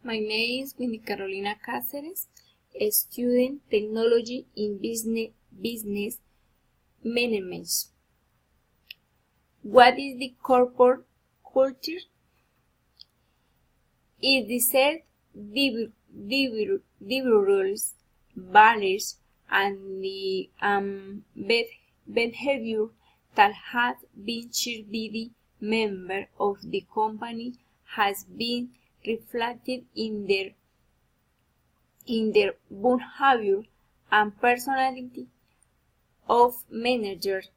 My name is Winnie Carolina Cáceres, a student technology in business management. What is the corporate culture? It is the behaviors, values, and the behavior that has been shared by the member of the company has been reflected in their behavior and personality of managers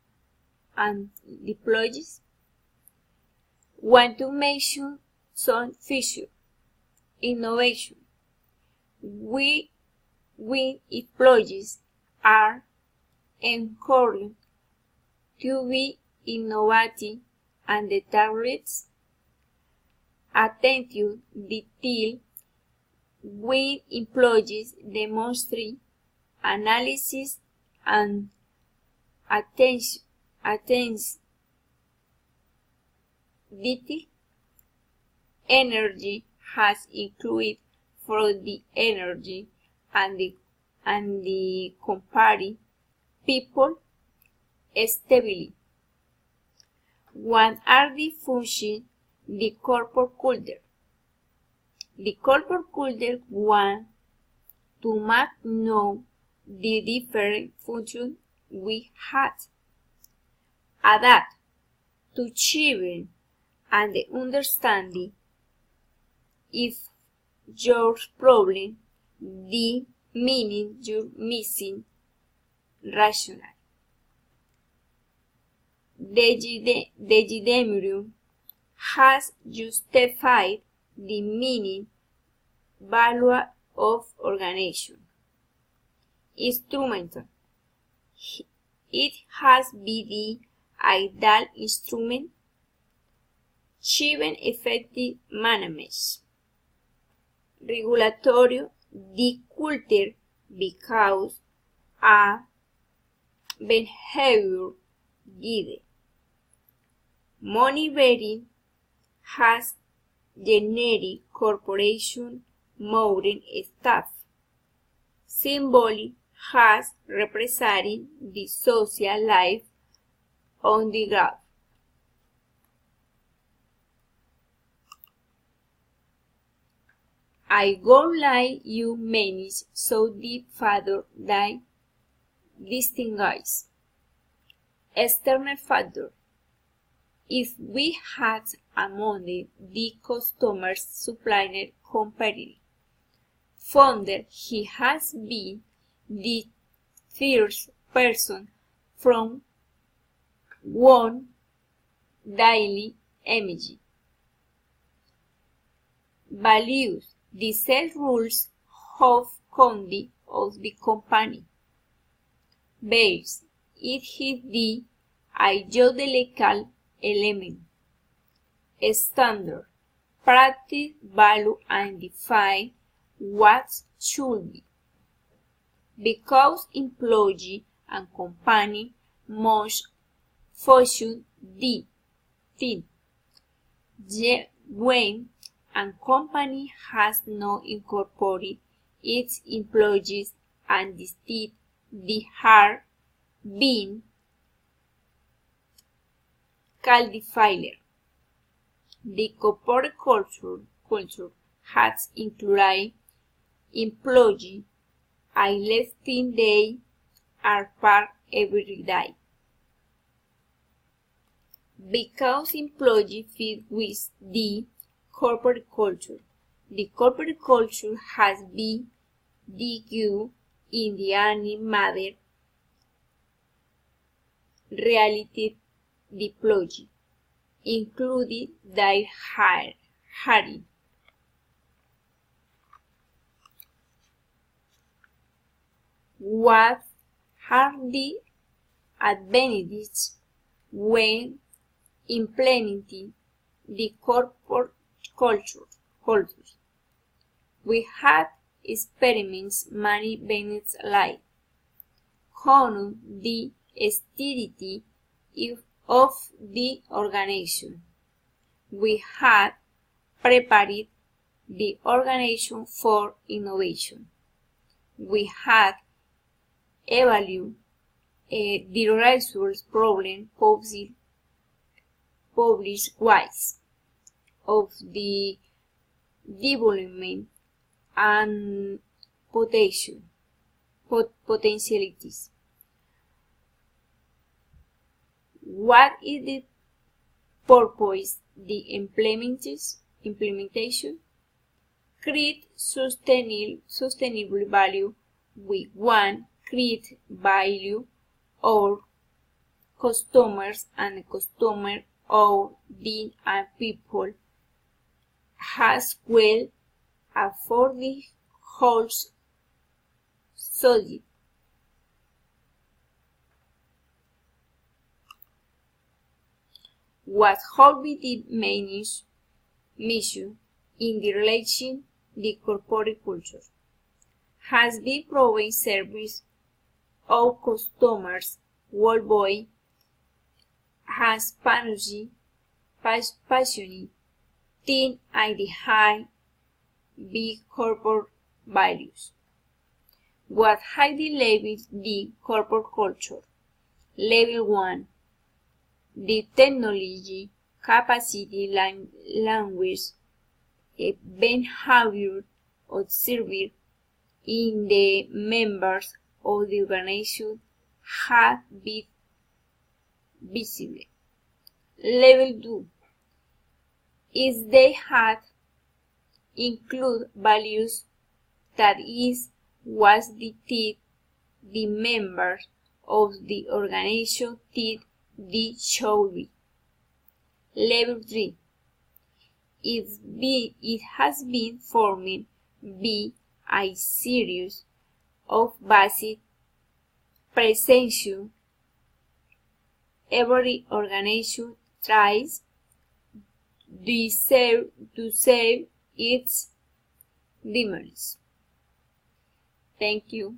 and employees. Want to mention some features. Innovation. When employees are encouraged to be innovative and the targets attention detail, when employees demonstrate analysis and attention detail, energy has included for the energy and the company people stability. What are the functions the corporate culture? The corporate culture wants to make known the different functions we have, adapt to children and the understanding if your problem, the meaning you're missing, rational. The Decidemium has justified the meaning value of organization. Instrumental. It has been the ideal instrument achieving effective management. Regulatory, the culture because a behavior guide. Money-bearing has generic corporation modern staff. Symbolic has representing the social life on the graph. I go like you manage so deep factor that distinguish. External factor. If we had among the customer's supplier competitive founder, he has been the first person from one daily image. Values. The set rules of conduct of the company. Base. It is the ideological element. Standard. Practice, value, and define what should be. Because employee and company must function the thing. When a company has not incorporated its employees and instead they are being called the failure. The corporate culture has included employees I less than they are part every day. Because employees fit with the corporate culture has been DQ in the any matter reality deployed, including their hiring. What are the advantages when implementing the corporate culture? We have experiments many benefits like the stability of the organization. We had prepared the Organization for Innovation. We had evaluated the resource problem published wise of the development and potentialities. What is the purpose? The implementation? Create sustainable value. We want create value or customers and or the people has well afford the whole society. What will be the main mission in the relation the corporate culture? Has been providing service of customers worldwide, has passionate team and the high big corporate values. What highly levels the corporate culture? Level 1. The technology, capacity, language, behavior observed in the members of the organization have been visible. Level 2 is they had include values that is was the members of the organization did the should. Level 3 it has been forming be a series of basic presentation. Every organization tries to save its demands. Thank you.